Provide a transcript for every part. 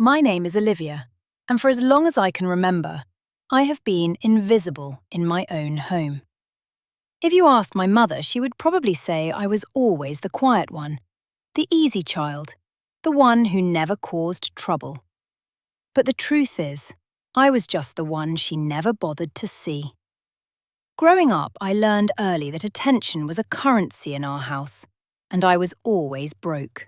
My name is Olivia, and for as long as I can remember, I have been invisible in my own home. If you asked my mother, she would probably say I was always the quiet one, the easy child, the one who never caused trouble. But the truth is, I was just the one she never bothered to see. Growing up, I learned early that attention was a currency in our house, and I was always broke.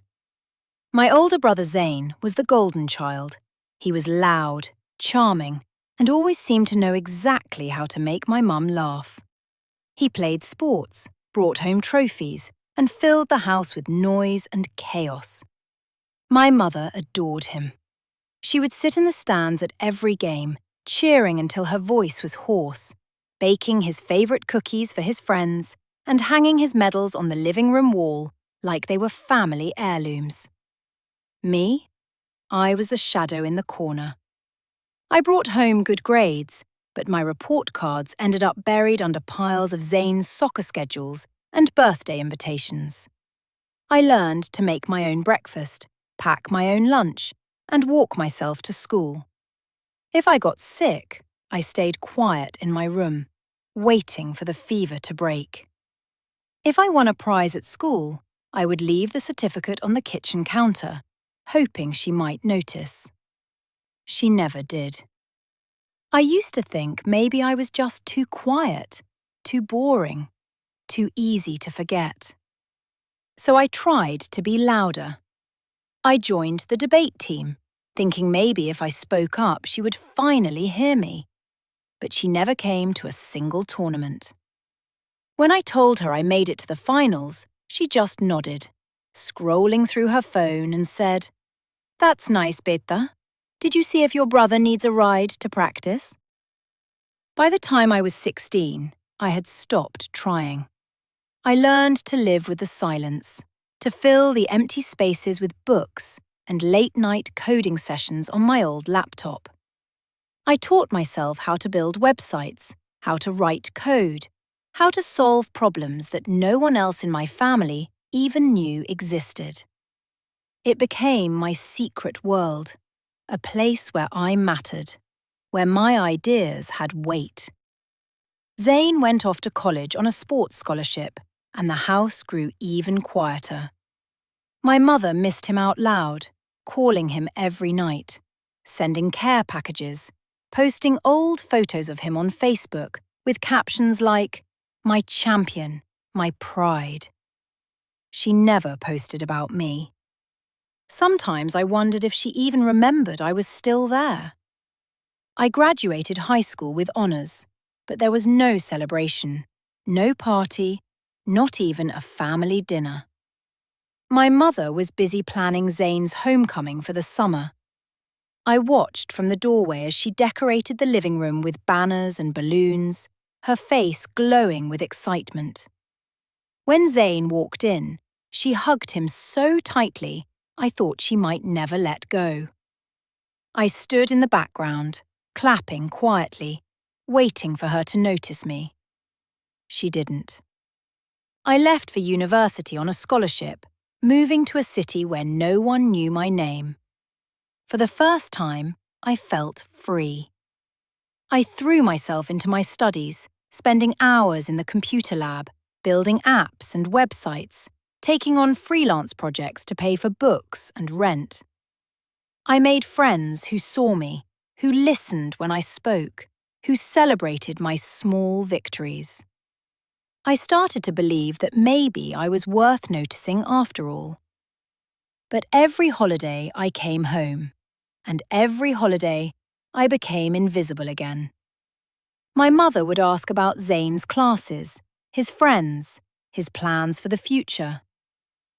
My older brother Zane was the golden child. He was loud, charming, and always seemed to know exactly how to make my mum laugh. He played sports, brought home trophies, and filled the house with noise and chaos. My mother adored him. She would sit in the stands at every game, cheering until her voice was hoarse, baking his favourite cookies for his friends, and hanging his medals on the living room wall like they were family heirlooms. Me? I was the shadow in the corner. I brought home good grades, but my report cards ended up buried under piles of Zane's soccer schedules and birthday invitations. I learned to make my own breakfast, pack my own lunch, and walk myself to school. If I got sick, I stayed quiet in my room, waiting for the fever to break. If I won a prize at school, I would leave the certificate on the kitchen counter, hoping she might notice. She never did. I used to think maybe I was just too quiet, too boring, too easy to forget. So I tried to be louder. I joined the debate team, thinking maybe if I spoke up she would finally hear me. But she never came to a single tournament. When I told her I made it to the finals, she just nodded, scrolling through her phone and said, "That's nice, Beta. Did you see if your brother needs a ride to practice?" By the time I was 16, I had stopped trying. I learned to live with the silence, to fill the empty spaces with books and late-night coding sessions on my old laptop. I taught myself how to build websites, how to write code, how to solve problems that no one else in my family even knew existed. It became my secret world, a place where I mattered, where my ideas had weight. Zane went off to college on a sports scholarship, and the house grew even quieter. My mother missed him out loud, calling him every night, sending care packages, posting old photos of him on Facebook with captions like, "My champion, my pride." She never posted about me. Sometimes I wondered if she even remembered I was still there. I graduated high school with honours, but there was no celebration, no party, not even a family dinner. My mother was busy planning Zane's homecoming for the summer. I watched from the doorway as she decorated the living room with banners and balloons, her face glowing with excitement. When Zane walked in, she hugged him so tightly I thought she might never let go. I stood in the background, clapping quietly, waiting for her to notice me. She didn't. I left for university on a scholarship, moving to a city where no one knew my name. For the first time, I felt free. I threw myself into my studies, spending hours in the computer lab, building apps and websites, taking on freelance projects to pay for books and rent. I made friends who saw me, who listened when I spoke, who celebrated my small victories. I started to believe that maybe I was worth noticing after all. But every holiday I came home, and every holiday I became invisible again. My mother would ask about Zane's classes, his friends, his plans for the future.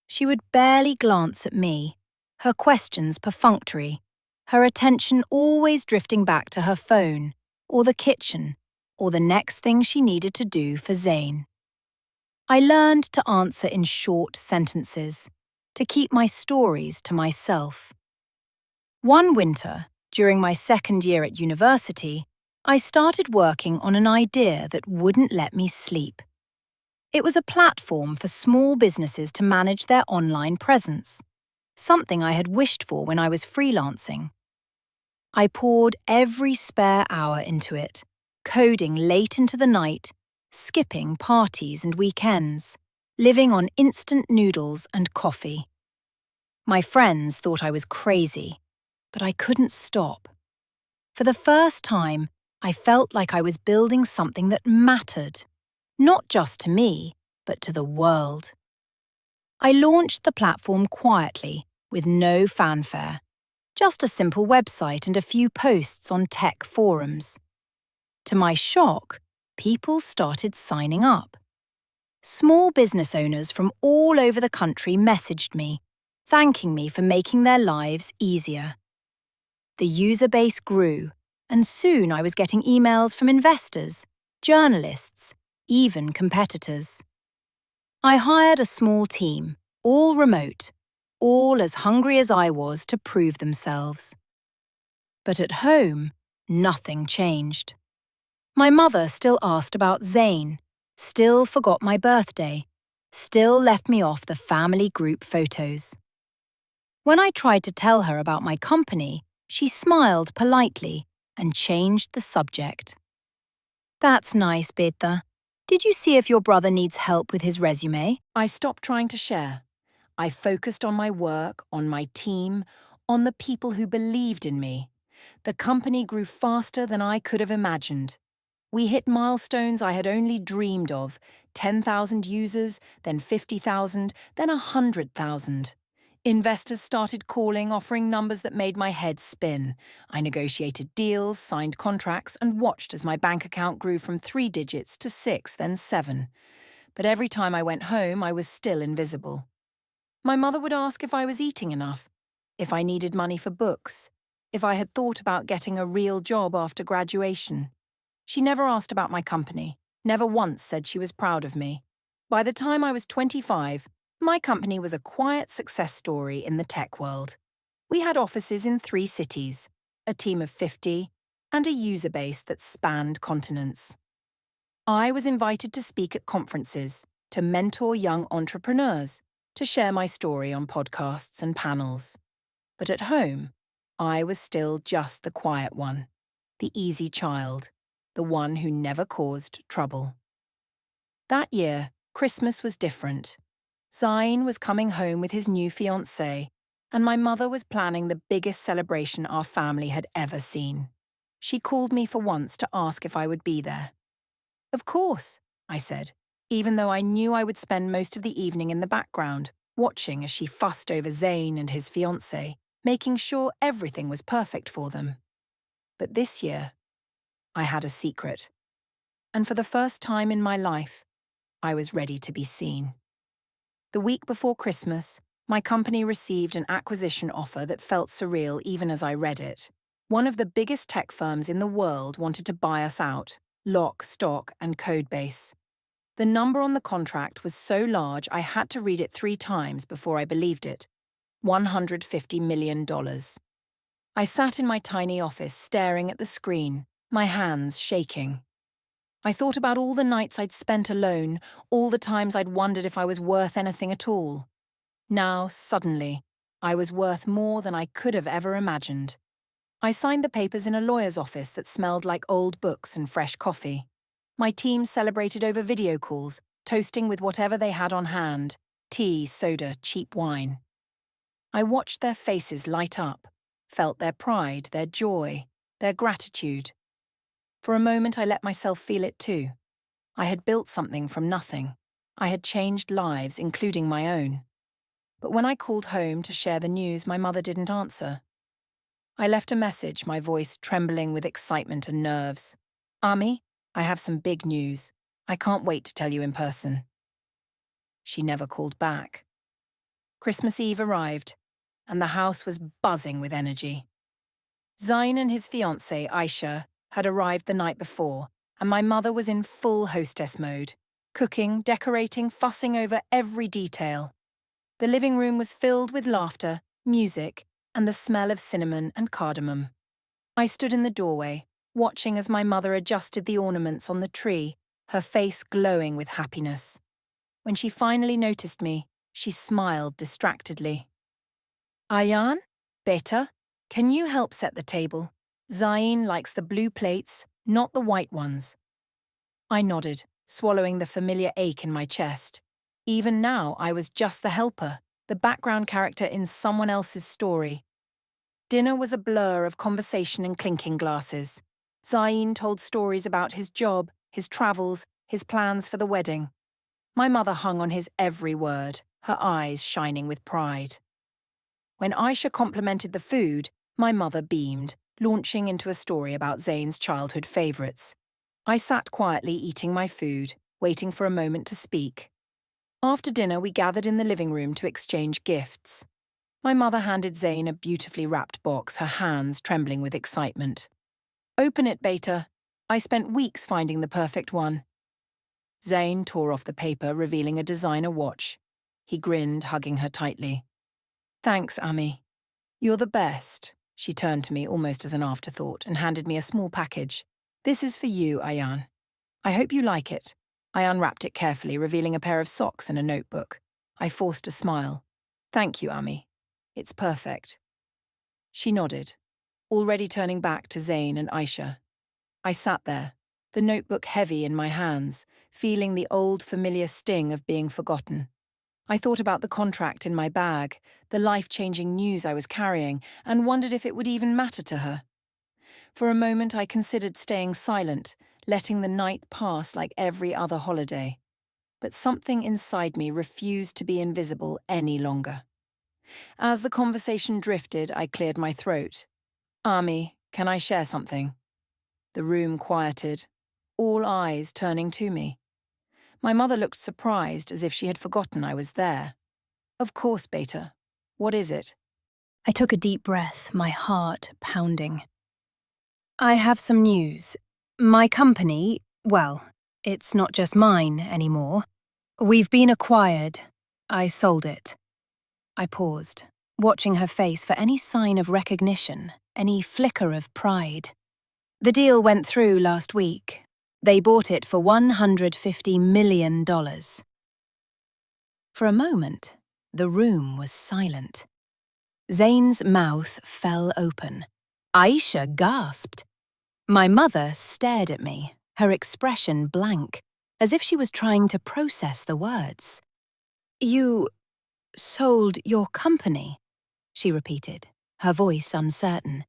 She would barely glance at me, her questions perfunctory, her attention always drifting back to her phone, or the kitchen, or the next thing she needed to do for Zane. I learned to answer in short sentences, to keep my stories to myself. One winter, during my second year at university, I started working on an idea that wouldn't let me sleep. It was a platform for small businesses to manage their online presence, something I had wished for when I was freelancing, I poured every spare hour into it, coding late into the night, skipping parties and weekends, living on instant noodles and coffee. My friends thought I was crazy, but I couldn't stop. For the first time, I felt like I was building something that mattered, not just to me, but to the world. I launched the platform quietly, with no fanfare. Just a simple website and a few posts on tech forums. To my shock, people started signing up. Small business owners from all over the country messaged me, thanking me for making their lives easier. The user base grew, and soon I was getting emails from investors, journalists, even competitors. I hired a small team, all remote, all as hungry as I was to prove themselves. But at home, nothing changed. My mother still asked about Zayn, still forgot my birthday, still left me off the family group photos. When I tried to tell her about my company, she smiled politely and changed the subject. That's nice, Beta. Did you see if your brother needs help with his resume? I stopped trying to share. I focused on my work, on my team, on the people who believed in me. The company grew faster than I could have imagined. We hit milestones I had only dreamed of: 10,000 users, then 50,000, then 100,000. Investors started calling, offering numbers that made my head spin. I negotiated deals, signed contracts, and watched as my bank account grew from 3 digits to 6, then 7. But every time I went home, I was still invisible. My mother would ask if I was eating enough, if I needed money for books, if I had thought about getting a real job after graduation. She never asked about my company, never once said she was proud of me. By the time I was 25, my company was a quiet success story in the tech world. We had offices in 3 cities, a team of 50, and a user base that spanned continents. I was invited to speak at conferences, to mentor young entrepreneurs, to share my story on podcasts and panels. But at home, I was still just the quiet one, the easy child, the one who never caused trouble. That year, Christmas was different. Zayn was coming home with his new fiancée, and my mother was planning the biggest celebration our family had ever seen. She called me for once to ask if I would be there. Of course, I said, even though I knew I would spend most of the evening in the background, watching as she fussed over Zayn and his fiancée, making sure everything was perfect for them. But this year, I had a secret. And for the first time in my life, I was ready to be seen. The week before Christmas, my company received an acquisition offer that felt surreal even as I read it. One of the biggest tech firms in the world wanted to buy us out, lock, stock, and code base. The number on the contract was so large I had to read it 3 times before I believed it. $150 million. I sat in my tiny office staring at the screen, my hands shaking. I thought about all the nights I'd spent alone, all the times I'd wondered if I was worth anything at all. Now, suddenly, I was worth more than I could have ever imagined. I signed the papers in a lawyer's office that smelled like old books and fresh coffee. My team celebrated over video calls, toasting with whatever they had on hand: tea, soda, cheap wine. I watched their faces light up, felt their pride, their joy, their gratitude. For a moment I let myself feel it too. I had built something from nothing. I had changed lives, including my own. But when I called home to share the news, my mother didn't answer. I left a message, my voice trembling with excitement and nerves. "Ami, I have some big news. I can't wait to tell you in person." She never called back. Christmas Eve arrived, and the house was buzzing with energy. Zayn and his fiancée, Aisha, had arrived the night before, and my mother was in full hostess mode, cooking, decorating, fussing over every detail. The living room was filled with laughter, music, and the smell of cinnamon and cardamom. I stood in the doorway, watching as my mother adjusted the ornaments on the tree, her face glowing with happiness. When she finally noticed me, she smiled distractedly. "Ayan, Beta, can you help set the table? Zayn likes the blue plates, not the white ones. I nodded, swallowing the familiar ache in my chest. Even now, I was just the helper, the background character in someone else's story. Dinner was a blur of conversation and clinking glasses. Zayn told stories about his job, his travels, his plans for the wedding. My mother hung on his every word, her eyes shining with pride. When Aisha complimented the food, my mother beamed, launching into a story about Zayn's childhood favourites. I sat quietly eating my food, waiting for a moment to speak. After dinner, we gathered in the living room to exchange gifts. My mother handed Zayn a beautifully wrapped box, her hands trembling with excitement. "Open it, Beta. I spent weeks finding the perfect one." Zayn tore off the paper, revealing a designer watch. He grinned, hugging her tightly. "Thanks, Ami. You're the best." She turned to me almost as an afterthought and handed me a small package. "This is for you, Ayan. I hope you like it." I unwrapped it carefully, revealing a pair of socks and a notebook. I forced a smile. "Thank you, Ami. It's perfect." She nodded, already turning back to Zayn and Aisha. I sat there, the notebook heavy in my hands, feeling the old familiar sting of being forgotten. I thought about the contract in my bag, the life-changing news I was carrying, and wondered if it would even matter to her. For a moment I considered staying silent, letting the night pass like every other holiday. But something inside me refused to be invisible any longer. As the conversation drifted, I cleared my throat. "Ami, can I share something?" The room quieted, all eyes turning to me. My mother looked surprised, as if she had forgotten I was there. "Of course, Beta. What is it?" I took a deep breath, my heart pounding. I have some news. My company, well, it's not just mine anymore. We've been acquired. I sold it. I paused, watching her face for any sign of recognition, any flicker of pride. The deal went through last week. They bought it for $150 million. For a moment, the room was silent. Zayn's mouth fell open. Aisha gasped. My mother stared at me, her expression blank, as if she was trying to process the words. "You sold your company?" she repeated, her voice uncertain.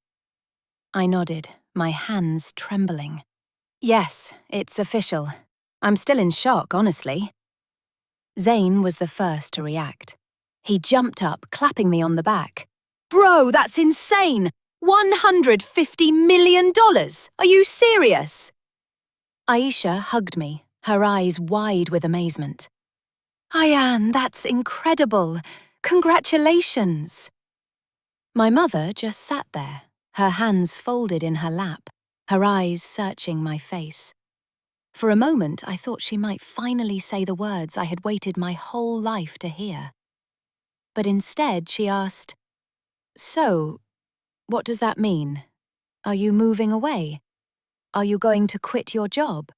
I nodded, my hands trembling. "Yes, it's official. I'm still in shock, honestly." Zayn was the first to react. He jumped up, clapping me on the back. "Bro, that's insane! $150 million! Are you serious?" Aisha hugged me, her eyes wide with amazement. "Ayan, that's incredible! Congratulations!" My mother just sat there, her hands folded in her lap, her eyes searching my face. For a moment, I thought she might finally say the words I had waited my whole life to hear. But instead, she asked, "So, what does that mean? Are you moving away? Are you going to quit your job?"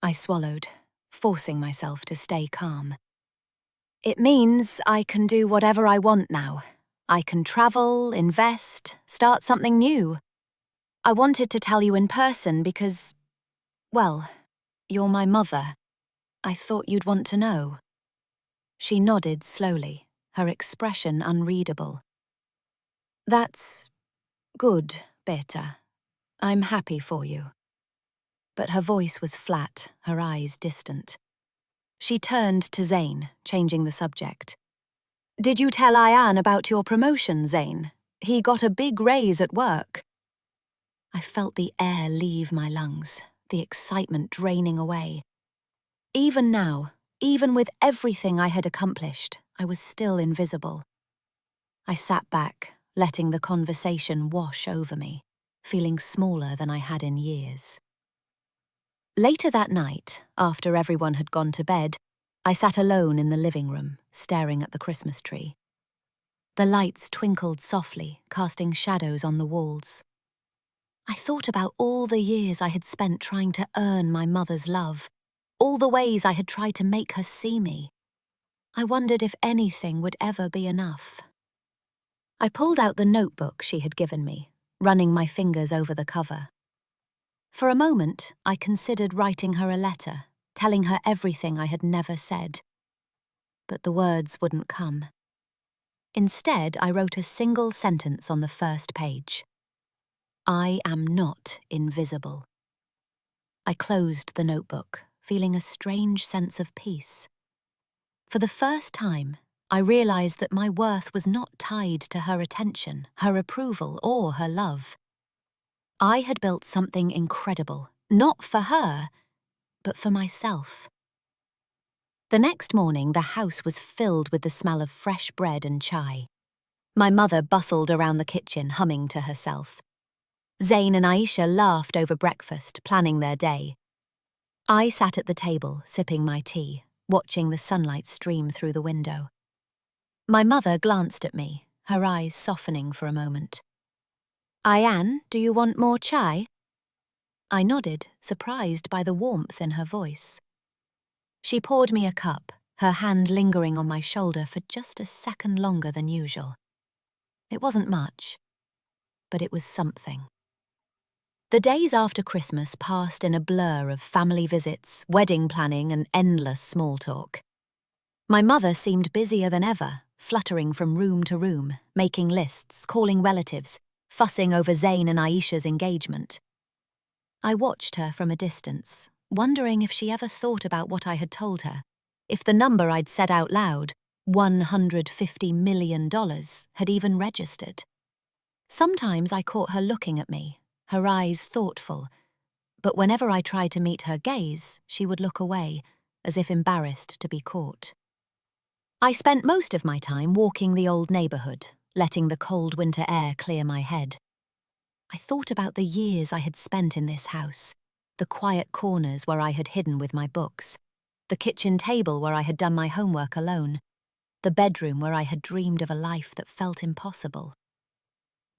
I swallowed, forcing myself to stay calm. "It means I can do whatever I want now. I can travel, invest, start something new. I wanted to tell you in person because, well, you're my mother. I thought you'd want to know." She nodded slowly, her expression unreadable. "That's good, Beta. I'm happy for you." But her voice was flat, her eyes distant. She turned to Zayn, changing the subject. "Did you tell Ayan about your promotion, Zayn? He got a big raise at work." I felt the air leave my lungs, the excitement draining away. Even now, even with everything I had accomplished, I was still invisible. I sat back, letting the conversation wash over me, feeling smaller than I had in years. Later that night, after everyone had gone to bed, I sat alone in the living room, staring at the Christmas tree. The lights twinkled softly, casting shadows on the walls. I thought about all the years I had spent trying to earn my mother's love, all the ways I had tried to make her see me. I wondered if anything would ever be enough. I pulled out the notebook she had given me, running my fingers over the cover. For a moment, I considered writing her a letter, telling her everything I had never said. But the words wouldn't come. Instead, I wrote a single sentence on the first page. I am not invisible. I closed the notebook, feeling a strange sense of peace. For the first time, I realized that my worth was not tied to her attention, her approval, or her love. I had built something incredible, not for her, but for myself. The next morning, the house was filled with the smell of fresh bread and chai. My mother bustled around the kitchen, humming to herself. Zayn and Aisha laughed over breakfast, planning their day. I sat at the table, sipping my tea, watching the sunlight stream through the window. My mother glanced at me, her eyes softening for a moment. Ayan, do you want more chai? I nodded, surprised by the warmth in her voice. She poured me a cup, her hand lingering on my shoulder for just a second longer than usual. It wasn't much, but it was something. The days after Christmas passed in a blur of family visits, wedding planning, and endless small talk. My mother seemed busier than ever, fluttering from room to room, making lists, calling relatives, fussing over Zayn and Aisha's engagement. I watched her from a distance, wondering if she ever thought about what I had told her, if the number I'd said out loud, $150 million, had even registered. Sometimes I caught her looking at me, her eyes thoughtful, but whenever I tried to meet her gaze, she would look away, as if embarrassed to be caught. I spent most of my time walking the old neighborhood, letting the cold winter air clear my head. I thought about the years I had spent in this house, the quiet corners where I had hidden with my books, the kitchen table where I had done my homework alone, the bedroom where I had dreamed of a life that felt impossible.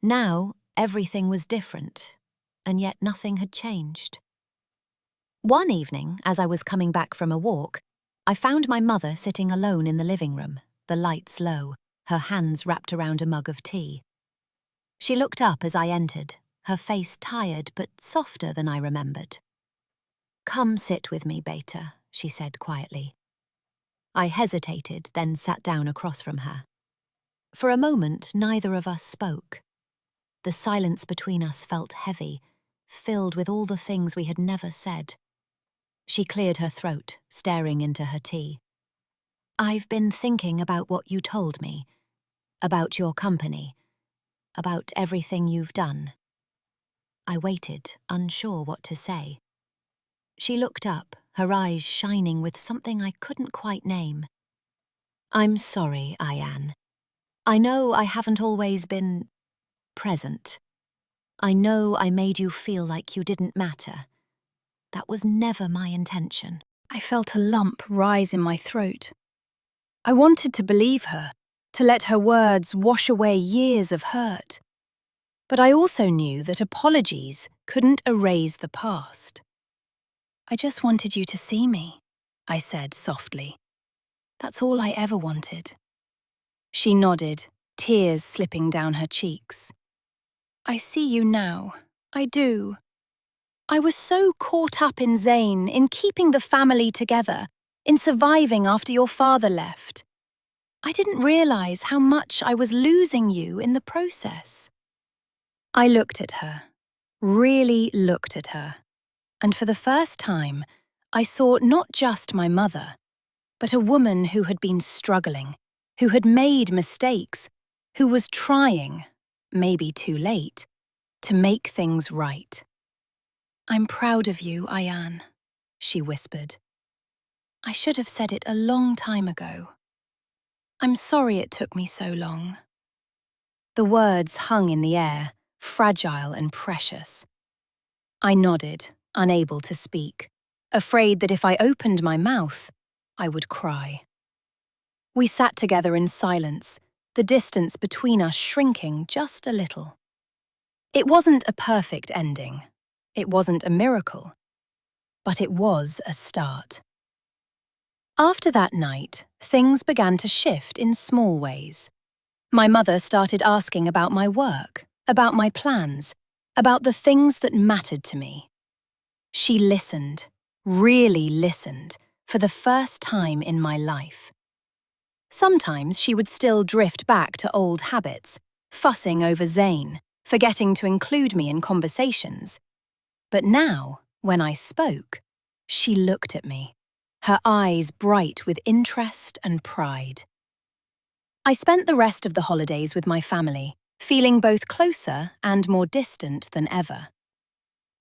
Now, everything was different, and yet nothing had changed. One evening, as I was coming back from a walk, I found my mother sitting alone in the living room, the lights low, her hands wrapped around a mug of tea. She looked up as I entered, her face tired but softer than I remembered. "Come sit with me, Beta," she said quietly. I hesitated, then sat down across from her. For a moment, neither of us spoke. The silence between us felt heavy, filled with all the things we had never said. She cleared her throat, staring into her tea. "I've been thinking about what you told me, about your company, about everything you've done." I waited, unsure what to say. She looked up, her eyes shining with something I couldn't quite name. "I'm sorry, Ayan. I know I haven't always been present. I know I made you feel like you didn't matter. That was never my intention." I felt a lump rise in my throat. I wanted to believe her, to let her words wash away years of hurt. But I also knew that apologies couldn't erase the past. "I just wanted you to see me," I said softly. "That's all I ever wanted." She nodded, tears slipping down her cheeks. "I see you now. I do. I was so caught up in Zayn, in keeping the family together, in surviving after your father left. I didn't realize how much I was losing you in the process." I looked at her, really looked at her, and for the first time, I saw not just my mother, but a woman who had been struggling, who had made mistakes, who was trying, maybe too late, to make things right. "I'm proud of you, Ayan," she whispered. "I should have said it a long time ago. I'm sorry it took me so long." The words hung in the air, fragile and precious. I nodded, unable to speak, afraid that if I opened my mouth, I would cry. We sat together in silence, the distance between us shrinking just a little. It wasn't a perfect ending. It wasn't a miracle. But it was a start. After that night, things began to shift in small ways. My mother started asking about my work, about my plans, about the things that mattered to me. She listened, really listened, for the first time in my life. Sometimes she would still drift back to old habits, fussing over Zane, forgetting to include me in conversations. But now, when I spoke, she looked at me, her eyes bright with interest and pride. I spent the rest of the holidays with my family, feeling both closer and more distant than ever.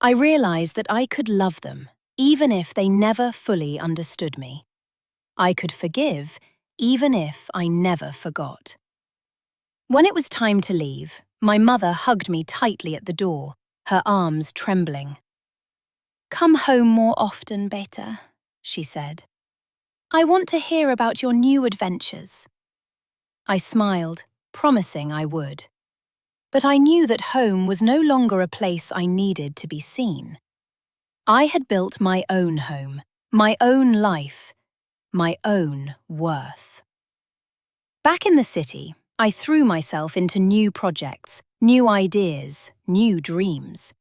I realized that I could love them, even if they never fully understood me. I could forgive, even if I never forgot. When it was time to leave, my mother hugged me tightly at the door, her arms trembling. "Come home more often, Beta," she said. "I want to hear about your new adventures." I smiled, promising I would. But I knew that home was no longer a place I needed to be seen. I had built my own home, my own life, my own worth. Back in the city, I threw myself into new projects, new ideas, new dreams.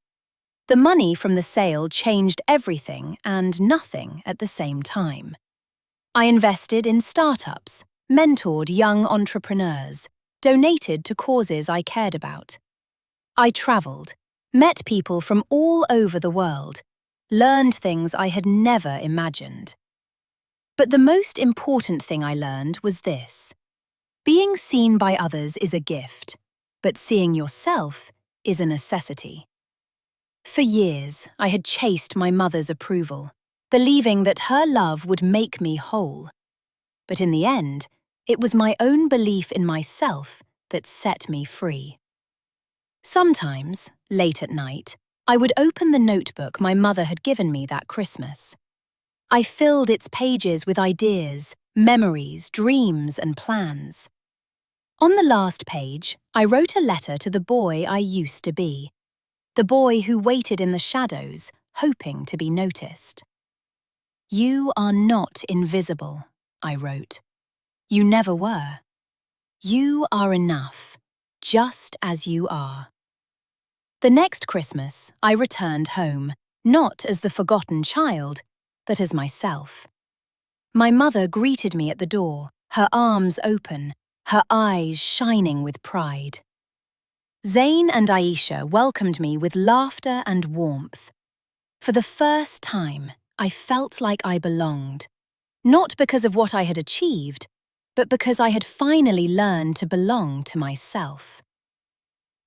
The money from the sale changed everything and nothing at the same time. I invested in startups, mentored young entrepreneurs, donated to causes I cared about. I traveled, met people from all over the world, learned things I had never imagined. But the most important thing I learned was this: being seen by others is a gift, but seeing yourself is a necessity. For years, I had chased my mother's approval, believing that her love would make me whole. But in the end, it was my own belief in myself that set me free. Sometimes, late at night, I would open the notebook my mother had given me that Christmas. I filled its pages with ideas, memories, dreams, and plans. On the last page, I wrote a letter to the boy I used to be, the boy who waited in the shadows, hoping to be noticed. "You are not invisible," I wrote. "You never were. You are enough, just as you are." The next Christmas, I returned home, not as the forgotten child, but as myself. My mother greeted me at the door, her arms open, her eyes shining with pride. Zayn and Aisha welcomed me with laughter and warmth. For the first time, I felt like I belonged, not because of what I had achieved, but because I had finally learned to belong to myself.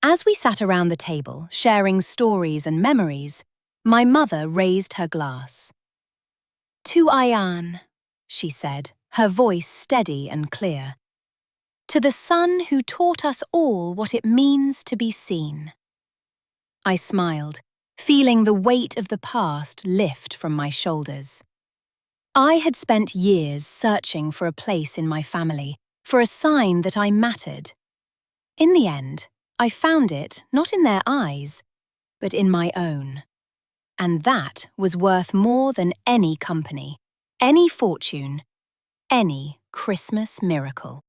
As we sat around the table, sharing stories and memories, my mother raised her glass. "To Ayan," she said, her voice steady and clear. "To the son who taught us all what it means to be seen." I smiled, feeling the weight of the past lift from my shoulders. I had spent years searching for a place in my family, for a sign that I mattered. In the end, I found it not in their eyes, but in my own. And that was worth more than any company, any fortune, any Christmas miracle.